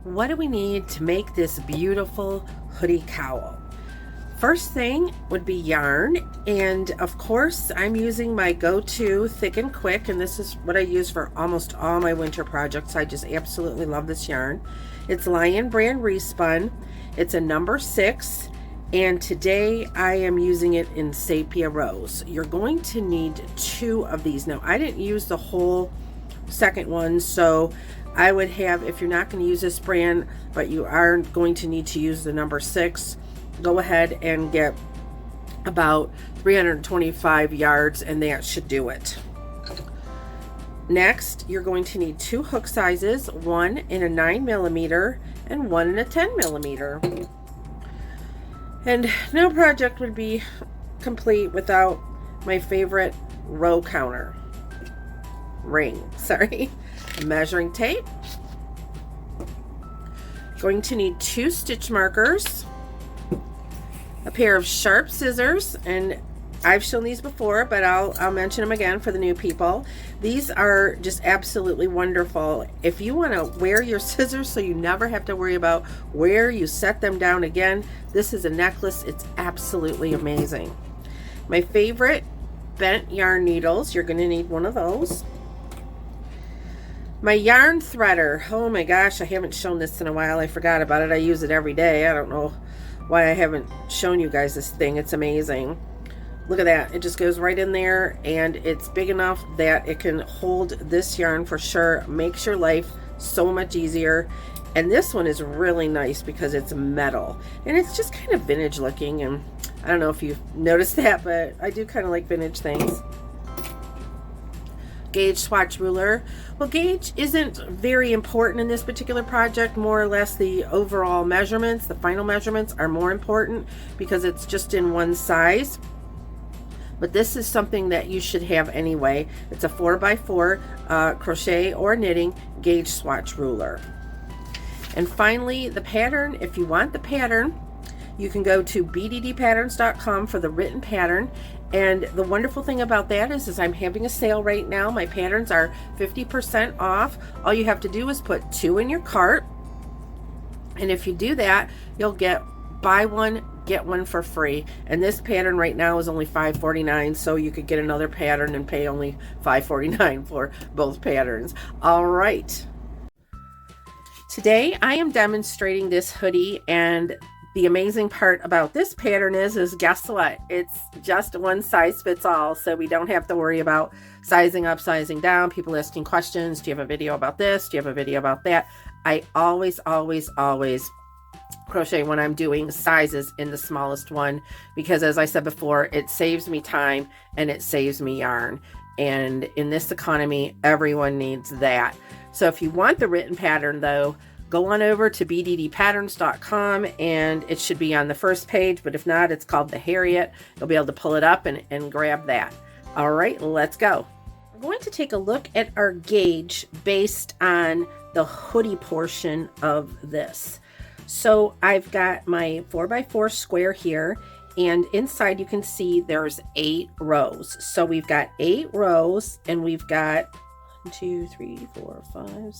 What do we need to make this beautiful hoodie cowl? First thing would be yarn, and of course I'm using my go-to Thick and Quick, and this is what I use for almost all my winter projects. I just absolutely love this yarn. It's Lion Brand Respun. It's a number 6, and today I am using it in Sepia Rose. You're going to need 2 of these. Now I didn't use the whole second one, so I would have, if you're not going to use this brand but you are going to need to use the number 6, go ahead and get about 325 yards and that should do it. Next, you're going to need 2 hook sizes, one in a 9mm and one in a 10mm. And no project would be complete without my favorite row counter. Measuring tape. Going to need 2 stitch markers, a pair of sharp scissors, and I've shown these before, but I'll mention them again for the new people. These are just absolutely wonderful. If you want to wear your scissors so you never have to worry about where you set them down again, this is a necklace. It's absolutely amazing. My favorite bent yarn needles, you're going to need one of those. My yarn threader, oh my gosh, I haven't shown this in a while. I forgot about it. I use it every day. I don't know why I haven't shown you guys this thing. It's amazing. Look at that. It just goes right in there, and it's big enough that it can hold this yarn for sure. Makes your life so much easier. And this one is really nice because it's metal, and it's just kind of vintage looking, and I don't know if you've noticed that, but I do kind of like vintage things. Gauge swatch ruler. Well, gauge isn't very important in this particular project. More or less the overall measurements, the final measurements are more important because it's just in one size. But this is something that you should have anyway. It's a 4x4 crochet or knitting gauge swatch ruler. And finally, the pattern. If you want the pattern, you can go to bddpatterns.com for the written pattern. And the wonderful thing about that is I'm having a sale right now. My patterns are 50% off. All you have to do is put 2 in your cart. And if you do that, you'll get buy one, get one for free. And this pattern right now is only $5.49, so you could get another pattern and pay only $5.49 for both patterns. All right. Today I am demonstrating this hoodie, and the amazing part about this pattern is guess what? It's just one size fits all, so we don't have to worry about sizing up, sizing down, people asking questions. Do you have a video about this? Do you have a video about that? I always crochet when I'm doing sizes in the smallest one, because as I said before, it saves me time and it saves me yarn. And in this economy, everyone needs that. So if you want the written pattern though, go on over to bddpatterns.com and it should be on the first page, but if not, it's called the Harriet. You'll be able to pull it up and grab that. All right, let's go. We're going to take a look at our gauge based on the hoodie portion of this. So I've got my 4x4 square here, and inside you can see there's 8 rows. So we've got 8 rows, and we've got 1, 2, 3, 4, 5,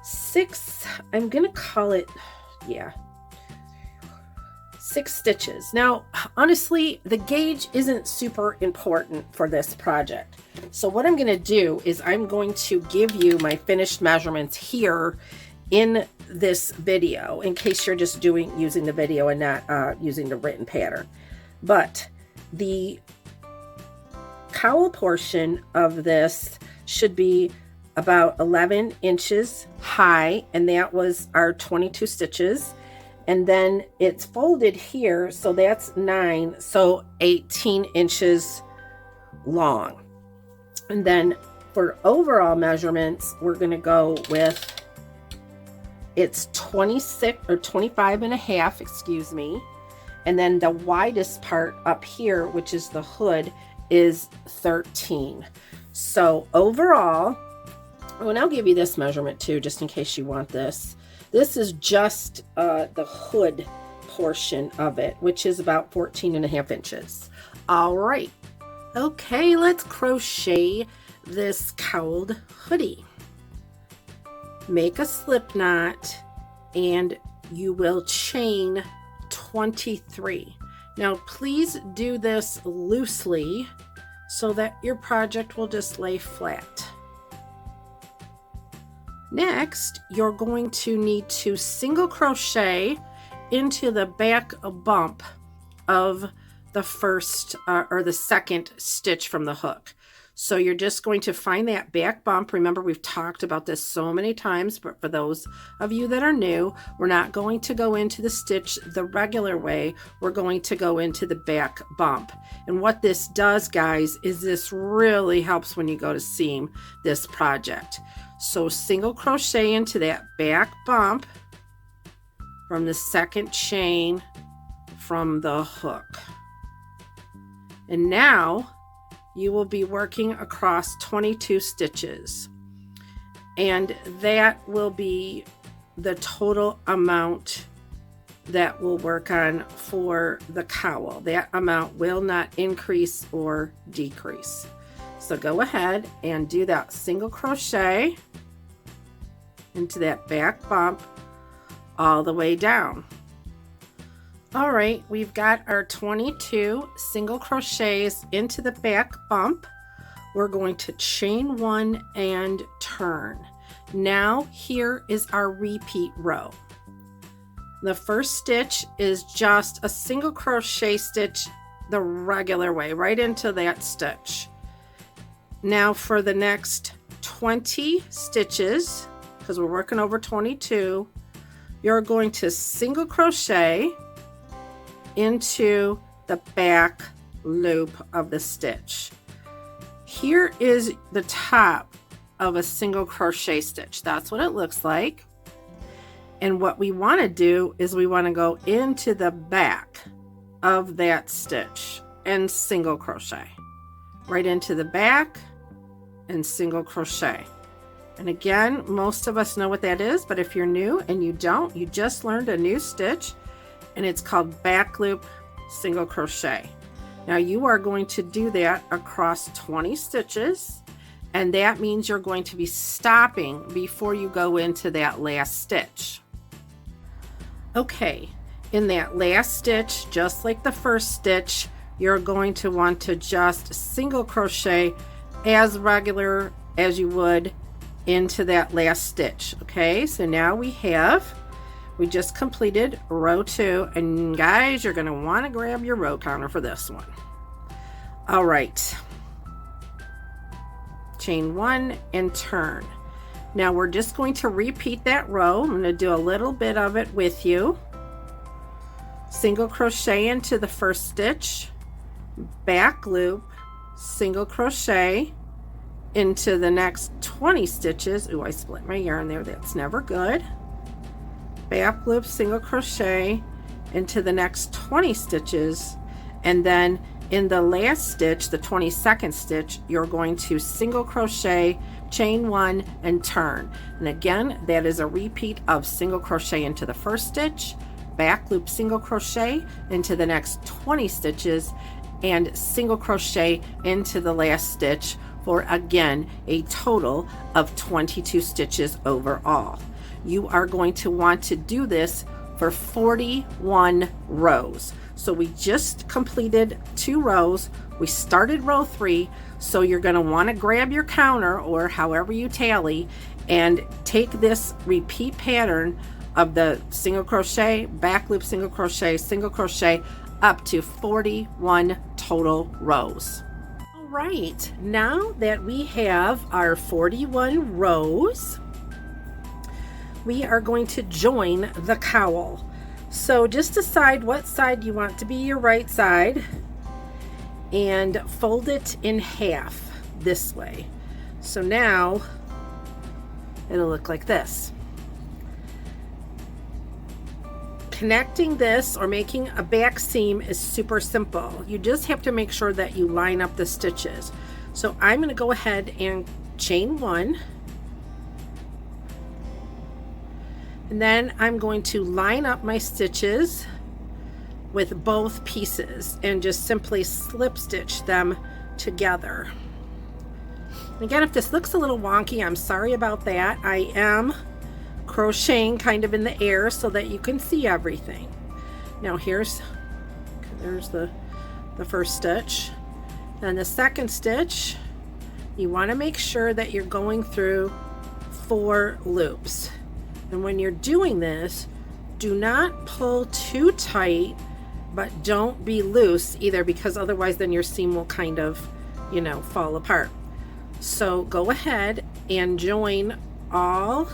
6, I'm gonna call it, 6 stitches. Now, honestly, the gauge isn't super important for this project. So what I'm gonna do is I'm going to give you my finished measurements here in this video, in case you're just using the video and not using the written pattern. But the cowl portion of this should be about 11 inches high, and that was our 22 stitches. And then it's folded here, so that's 9, so 18 inches long. And then for overall measurements, we're going to go with, it's 26 or 25 and a half, excuse me. And then the widest part up here, which is the hood, is 13. So overall, oh, and I'll give you this measurement too, just in case you want this. This is just the hood portion of it, which is about 14 and a half inches. All right. Okay, let's crochet this cowled hoodie. make a slip knot, and you will chain 23. Now please do this loosely so that your project will just lay flat. Next, you're going to need to single crochet into the back bump of the first or the second stitch from the hook. So you're just going to find that back bump. Remember, we've talked about this so many times, but for those of you that are new, we're not going to go into the stitch the regular way. We're going to go into the back bump. And what this does, guys, is this really helps when you go to seam this project. So single crochet into that back bump from the second chain from the hook. And now you will be working across 22 stitches, and that will be the total amount that we'll work on for the cowl. That amount will not increase or decrease. So go ahead and do that single crochet into that back bump all the way down. All right, we've got our 22 single crochets into the back bump. We're going to chain 1 and turn. Now here is our repeat row. The first stitch is just a single crochet stitch the regular way, right into that stitch. Now for the next 20 stitches, because we're working over 22, you're going to single crochet into the back loop of the stitch. Here is the top of a single crochet stitch. That's what it looks like. And what we want to do is we want to go into the back of that stitch and single crochet right into the back and single crochet. And again, most of us know what that is, but if you're new and you don't, you just learned a new stitch, and it's called back loop single crochet. Now you are going to do that across 20 stitches, and that means you're going to be stopping before you go into that last stitch. Okay, in that last stitch, just like the first stitch, you're going to want to just single crochet as regular as you would into that last stitch. Okay, so now we just completed row 2, and guys, you're going to want to grab your row counter for this one. All right, chain 1 and turn. Now we're just going to repeat that row. I'm going to do a little bit of it with you. Single crochet into the first stitch, back loop, single crochet into the next 20 stitches. Ooh, I split my yarn there. That's never good. Back loop, single crochet into the next 20 stitches, and then in the last stitch, the 22nd stitch, you're going to single crochet, chain 1 and turn. And again, that is a repeat of single crochet into the first stitch, back loop, single crochet into the next 20 stitches, and single crochet into the last stitch for, again, a total of 22 stitches overall. You are going to want to do this for 41 rows. So we just completed 2 rows. We started row 3, so you're going to want to grab your counter or however you tally and take this repeat pattern of the single crochet, back loop, single crochet up to 41 total rows. All right, now that we have our 41 rows, we are going to join the cowl. So just decide what side you want to be your right side and fold it in half this way. So now it'll look like this. Connecting this or making a back seam is super simple. You just have to make sure that you line up the stitches. So I'm going to go ahead and chain 1. And then I'm going to line up my stitches with both pieces and just simply slip stitch them together. Again, if this looks a little wonky, I'm sorry about that. I am crocheting kind of in the air so that you can see everything. Now there's the first stitch. Then the second stitch, you want to make sure that you're going through 4 loops. And when you're doing this, do not pull too tight, but don't be loose either, because otherwise then your seam will kind of, you know, fall apart. So go ahead and join all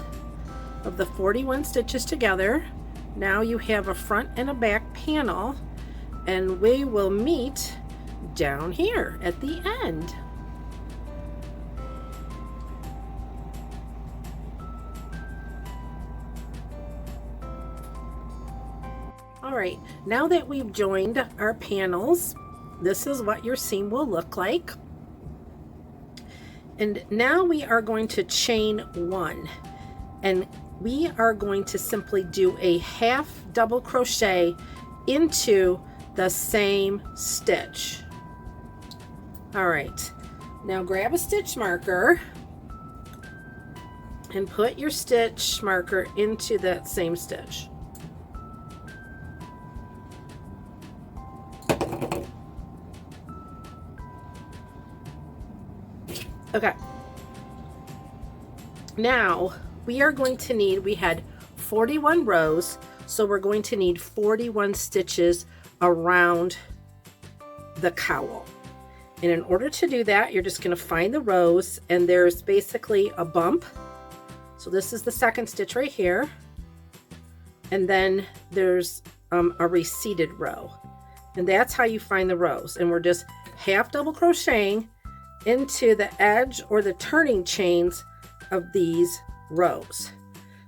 of the 41 stitches together. Now you have a front and a back panel, and we will meet down here at the end. All right, now that we've joined our panels, this is what your seam will look like. And now we are going to chain 1, and we are going to simply do a half double crochet into the same stitch. All right, now grab a stitch marker and put your stitch marker into that same stitch. Okay, now we are going to need, we had 41 rows, so we're going to need 41 stitches around the cowl. And in order to do that, you're just going to find the rows, and there's basically a bump. So this is the second stitch right here, and then there's a receded row, and that's how you find the rows. And we're just half double crocheting into the edge or the turning chains of these rows.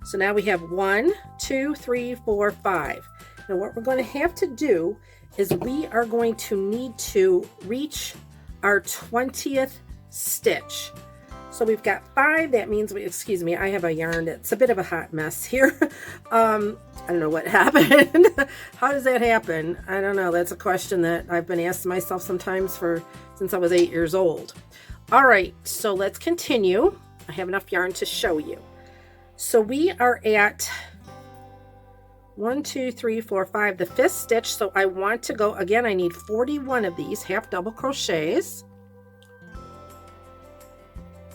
So now we have 1, 2, 3, 4, 5. Now what we're going to have to do is we are going to need to reach our 20th stitch. So we've got 5. That means we, excuse me, I have a yarn that's a bit of a hot mess here. I don't know what happened. How does that happen? I don't know. That's a question that I've been asking myself sometimes since I was 8 years old. All right, so let's continue. I have enough yarn to show you. So we are at 1, 2, 3, 4, 5, the 5th stitch. So I want to go, again, I need 41 of these half double crochets.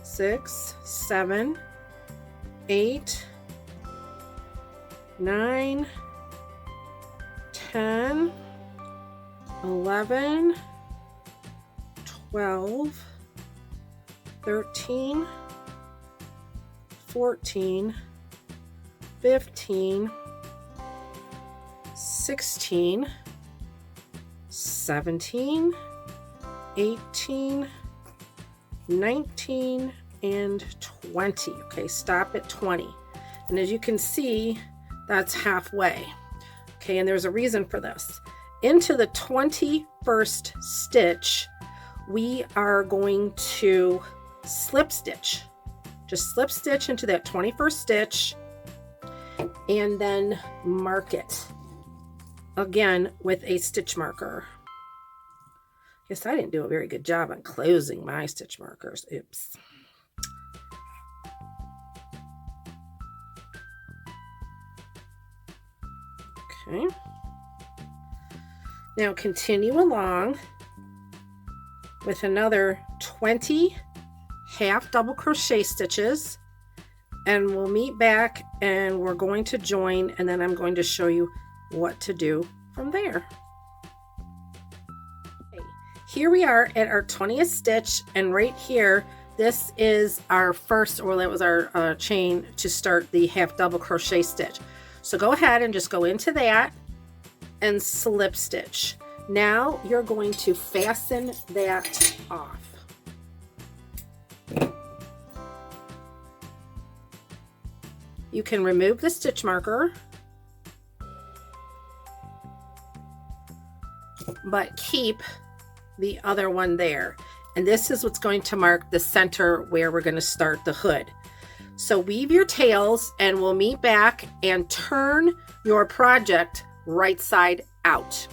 6, 7, 8, 9, 10, 11, 12, 13, 14, 15, 16, 17, 18, 19, and 20. Okay, stop at 20. And as you can see, that's halfway. Okay, and there's a reason for this. Into the 21st stitch, we are going to slip stitch. Just slip stitch into that 21st stitch and then mark it again with a stitch marker. Guess I didn't do a very good job on closing my stitch markers. Oops. Okay. Now continue along with another 20 half double crochet stitches, and we'll meet back and we're going to join, and then I'm going to show you what to do from there. Okay, here we are at our 20th stitch, and right here, this is our first, or that was our chain to start the half double crochet stitch. So go ahead and just go into that and slip stitch. Now you're going to fasten that off. You can remove the stitch marker, but keep the other one there. And this is what's going to mark the center where we're going to start the hood. So weave your tails, and we'll meet back and turn your project right side out.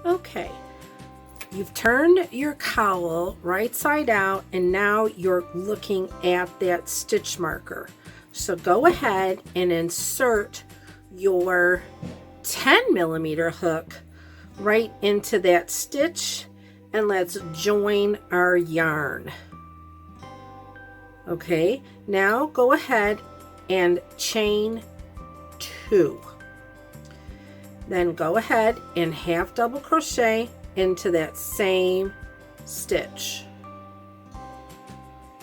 Okay, you've turned your cowl right side out and now you're looking at that stitch marker. So go ahead and insert your 10mm hook right into that stitch and let's join our yarn. Okay, now go ahead and chain 2. Then go ahead and half double crochet into that same stitch.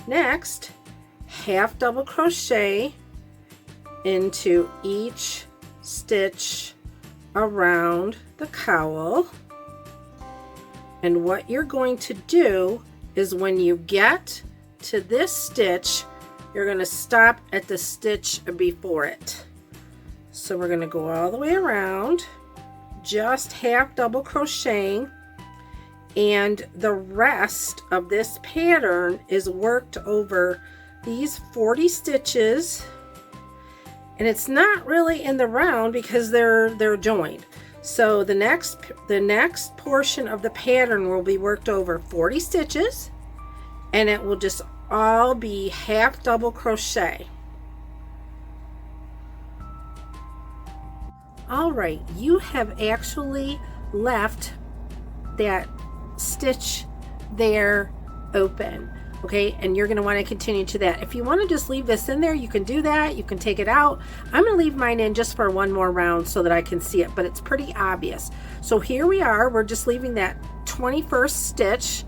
Next, half double crochet into each stitch around the cowl. And what you're going to do is when you get to this stitch, you're going to stop at the stitch before it. So we're going to go all the way around, just half double crocheting, and the rest of this pattern is worked over these 40 stitches, and it's not really in the round because they're joined. So the next portion of the pattern will be worked over 40 stitches, and it will just all be half double crochet. All right, you have actually left that stitch there open, okay, and you're going to want to continue to that. If you want to just leave this in there, you can do that. You can take it out. I'm going to leave mine in just for one more round so that I can see it, but it's pretty obvious. So here we are, we're just leaving that 21st stitch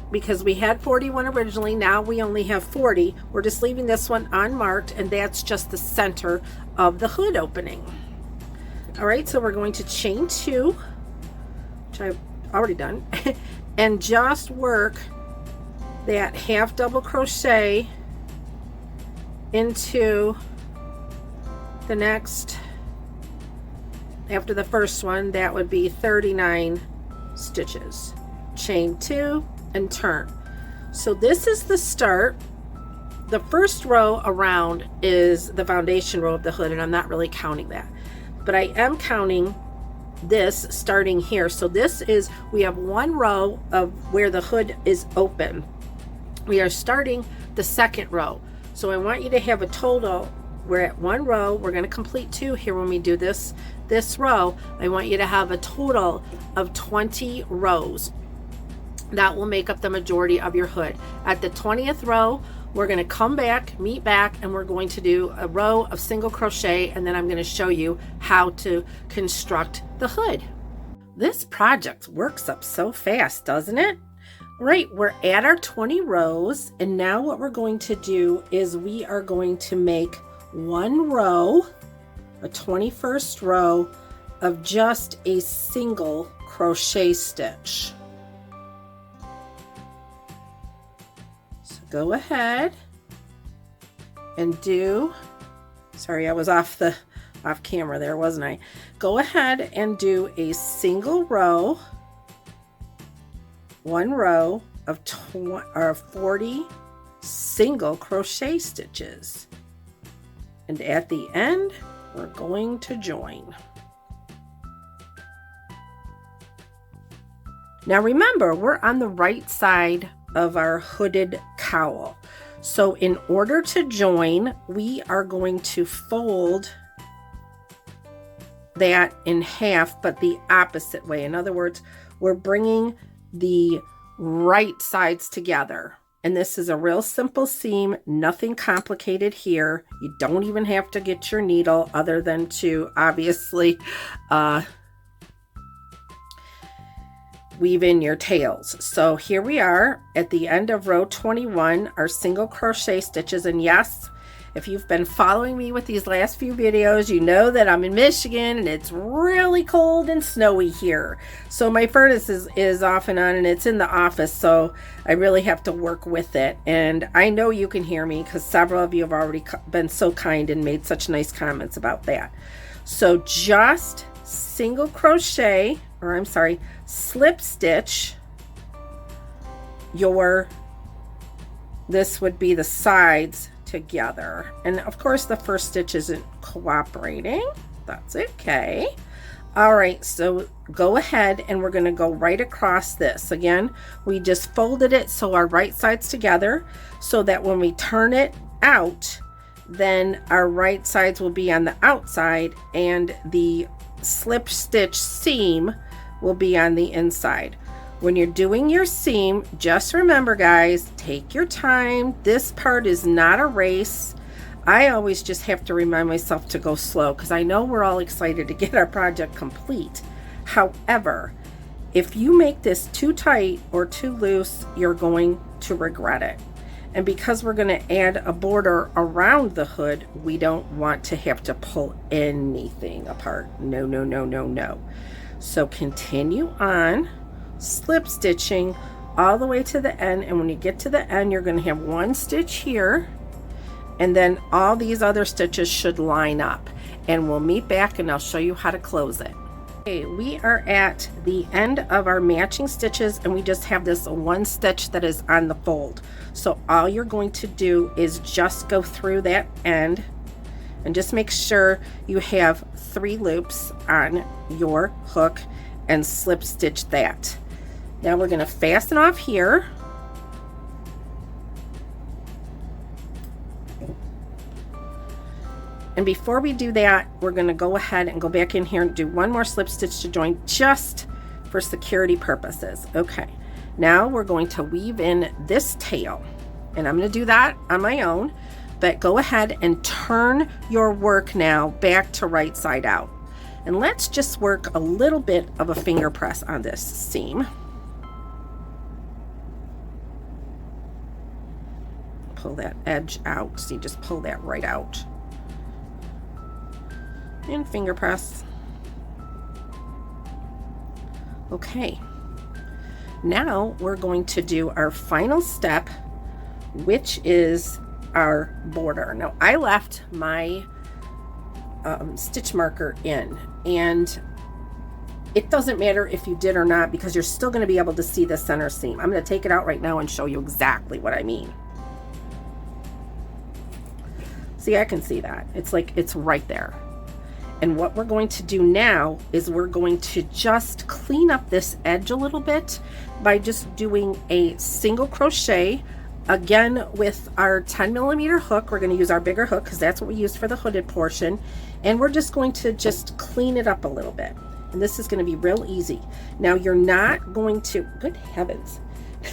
because we had 41 originally. Now we only have 40. We're just leaving this one unmarked, and that's just the center of the hood opening. All right, so we're going to chain 2, which I've already done, and just work that half double crochet into the next, after the first one, that would be 39 stitches. Chain 2 and turn. So this is the start. The first row around is the foundation row of the hood, and I'm not really counting that, but I am counting this starting here. So this is, we have one row of where the hood is open. We are starting the second row. So I want you to have a total, we're at one row, we're going to complete 2 here when we do this row. I want you to have a total of 20 rows. That will make up the majority of your hood. At the 20th row, we're going to come back, meet back, and we're going to do a row of single crochet, and then I'm going to show you how to construct the hood. This project works up so fast, doesn't it? Right, we're at our 20 rows, and now what we're going to do is we are going to make one row, a 21st row of just a single crochet stitch. Go ahead and do, sorry, I was off camera there, wasn't I? Go ahead and do a single row, one row of 40 single crochet stitches, and at the end we're going to join. Now remember, we're on the right side of our hooded cowl. So in order to join, we are going to fold that in half, but the opposite way. In other words, we're bringing the right sides together. And this is a real simple seam, nothing complicated here. You don't even have to get your needle other than to obviously weave in your tails. So here we are at the end of row 21, our single crochet stitches. And yes, if you've been following me with these last few videos, you know that I'm in Michigan and it's really cold and snowy here. So my furnace is off and on, and it's in the office, so I really have to work with it. And I know you can hear me because several of you have already been so kind and made such nice comments about that. So just single crochet, or I'm sorry, slip stitch this would be the sides together. And of course the first stitch isn't cooperating. That's okay. All right, so go ahead and we're going to go right across this. Again, we just folded it so our right side's together, so that when we turn it out, then our right sides will be on the outside and the slip stitch seam will be on the inside. When you're doing your seam, just remember, guys, take your time. This part is not a race. I always just have to remind myself to go slow because I know we're all excited to get our project complete. However, if you make this too tight or too loose, you're going to regret it. And because we're going to add a border around the hood, we don't want to have to pull anything apart. No, no, no, no, no. So continue on slip stitching all the way to the end. And when you get to the end, you're going to have one stitch here. And then all these other stitches should line up, and we'll meet back and I'll show you how to close it. Okay, we are at the end of our matching stitches, and we just have this one stitch that is on the fold. So all you're going to do is just go through that end and just make sure you have 3 loops on your hook and slip stitch that. Now we're going to fasten off here. And before we do that, we're going to go ahead and go back in here and do one more slip stitch to join, just for security purposes. Okay, now we're going to weave in this tail, and I'm going to do that on my own, but go ahead and turn your work now back to right side out. And let's just work a little bit of a finger press on this seam. Pull that edge out, so you just pull that right out. And finger press. Okay, now we're going to do our final step, which is our border. Now I left my stitch marker in, and it doesn't matter if you did or not because you're still going to be able to see the center seam. I'm going to take it out right now and show you exactly what I mean. See, I can see that. It's like it's right there. And what we're going to do now is we're going to just clean up this edge a little bit by just doing a single crochet. Again, with our 10mm hook, we're going to use our bigger hook because that's what we used for the hooded portion. And we're just going to just clean it up a little bit. And this is going to be real easy. Now you're not going to, good heavens,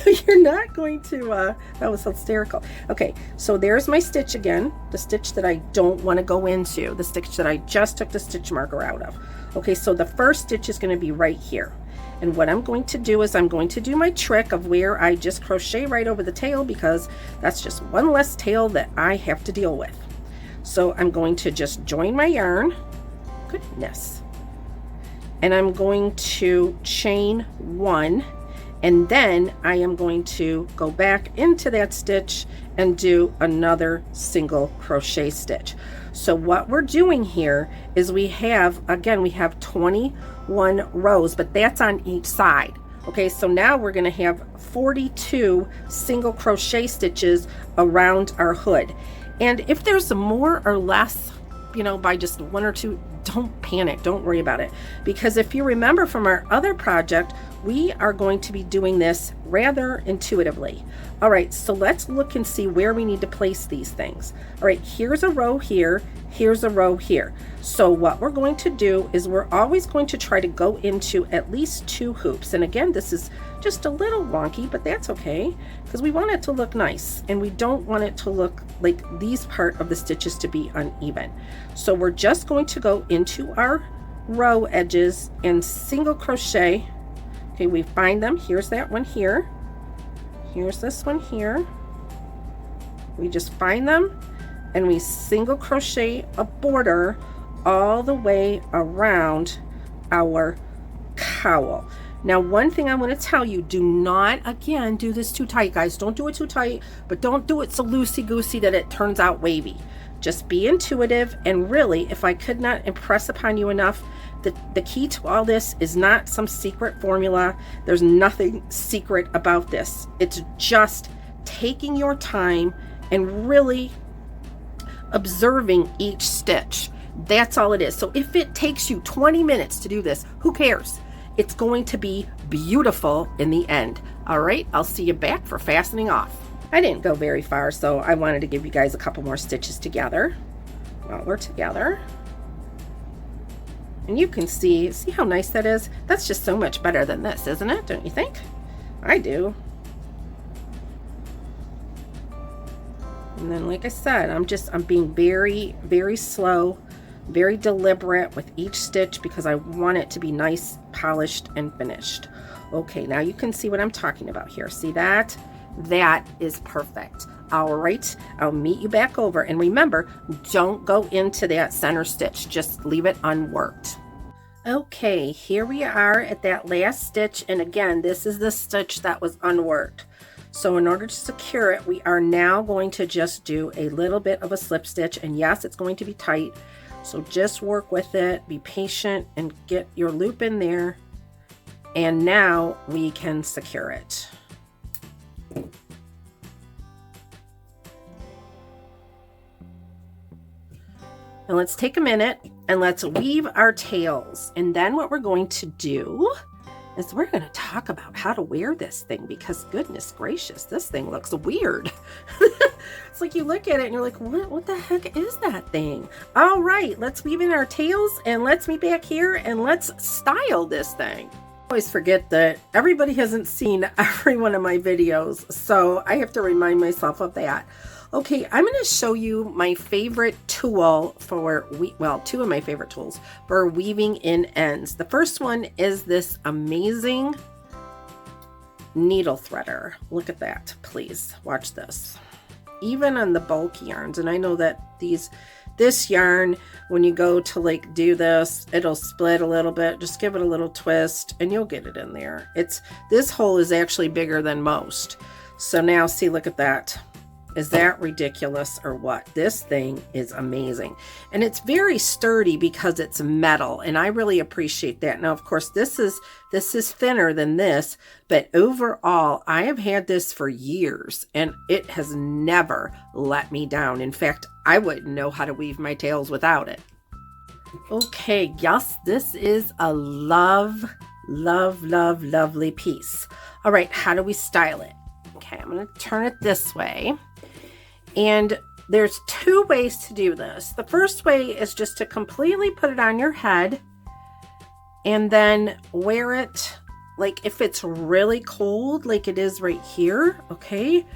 you're not going to, that was hysterical. Okay, so there's my stitch again, the stitch that I don't want to go into, the stitch that I just took the stitch marker out of. Okay, so the first stitch is going to be right here. And what I'm going to do is I'm going to do my trick of where I just crochet right over the tail, because that's just one less tail that I have to deal with. So I'm going to just join my yarn, goodness, and I'm going to chain 1. And then I am going to go back into that stitch and do another single crochet stitch. So what we're doing here is we have, again, we have 21 rows, but that's on each side. Okay, so now we're going to have 42 single crochet stitches around our hood. And if there's more or less, you know, by just 1 or 2, don't panic, don't worry about it, because if you remember from our other project, we are going to be doing this rather intuitively. All right, so let's look and see where we need to place these things. All right, here's a row here, here's a row here. So what we're going to do is we're always going to try to go into at least 2 hoops. And again, this is just a little wonky, but that's okay, because we want it to look nice and we don't want it to look like these part of the stitches to be uneven. So we're just going to go into our row edges and single crochet. Okay, we find them. Here's that one here. Here's this one here. We just find them and we single crochet a border all the way around our cowl. Now, one thing I want to tell you, do not, again, do this too tight, guys. Don't do it too tight, but don't do it so loosey-goosey that it turns out wavy. Just be intuitive, and really, if I could not impress upon you enough, the key to all this is not some secret formula. There's nothing secret about this. It's just taking your time and really observing each stitch That's all it is. So if it takes you 20 minutes to do this, who cares? It's going to be beautiful in the end. All right, I'll see you back for fastening off. I didn't go very far, so I wanted to give you guys a couple more stitches together while we're together. And you can see how nice that is? That's just so much better than this, isn't it? Don't you think? I do. And then, like I said, I'm being very, very slow, very deliberate with each stitch because I want it to be nice, polished, and finished. Okay, now you can see what I'm talking about here. See that? That is perfect. All right, I'll meet you back over. And remember, don't go into that center stitch. Just leave it unworked. Okay, here we are at that last stitch. And again, this is the stitch that was unworked. So in order to secure it, we are now going to just do a little bit of a slip stitch. And yes, it's going to be tight. So just work with it, be patient, and get your loop in there. And now we can secure it. And let's take a minute and let's weave our tails. And then what we're going to do is we're going to talk about how to wear this thing, because goodness gracious, this thing looks weird. It's like you look at it and you're like, what the heck is that thing? All right, let's weave in our tails and let's meet back here and let's style this thing. I always forget that everybody hasn't seen every one of my videos, so I have to remind myself of that. Okay, I'm going to show you my favorite tool for, two of my favorite tools for weaving in ends. The first one is this amazing needle threader. Look at that, please. Watch this. Even on the bulky yarns, and I know that this yarn, when you go to like do this, it'll split a little bit. Just give it a little twist and you'll get it in there. This hole is actually bigger than most. So now see, look at that. Is that ridiculous or what? This thing is amazing. And it's very sturdy because it's metal, and I really appreciate that. Now, of course, this is thinner than this, but overall, I have had this for years and it has never let me down. In fact, I wouldn't know how to weave my tails without it. Okay, yes, this is a lovely piece. All right, how do we style it? Okay, I'm going to turn it this way. And there's two ways to do this. The first way is just to completely put it on your head and then wear it like if it's really cold, like it is right here, okay?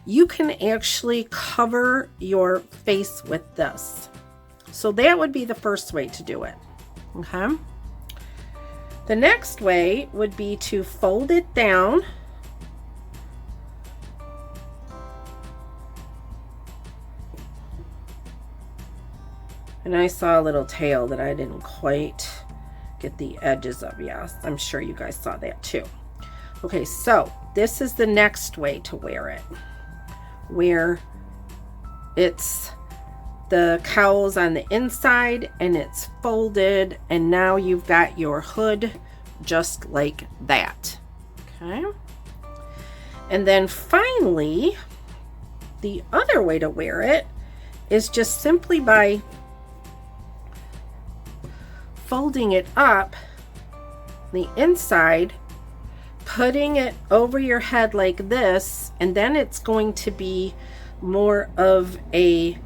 You can actually cover your face with this. So that would be the first way to do it, okay? The next way would be to fold it down. And I saw a little tail that I didn't quite get the edges of. Yes, I'm sure you guys saw that too. Okay, so this is the next way to wear it, where it's the cowls on the inside and it's folded, and now you've got your hood just like that. Okay. And then finally, the other way to wear it is just simply by folding it up the inside, putting it over your head like this, and then it's going to be more of a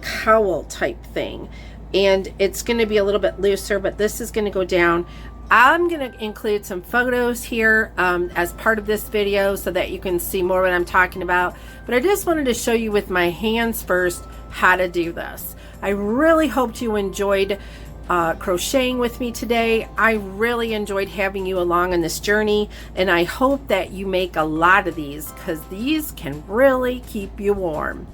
cowl type thing, and it's going to be a little bit looser, but this is going to go down. I'm going to include some photos here as part of this video so that you can see more what I'm talking about, but I just wanted to show you with my hands first how to do this. I really hoped you enjoyed crocheting with me today. I really enjoyed having you along on this journey, and I hope that you make a lot of these because these can really keep you warm.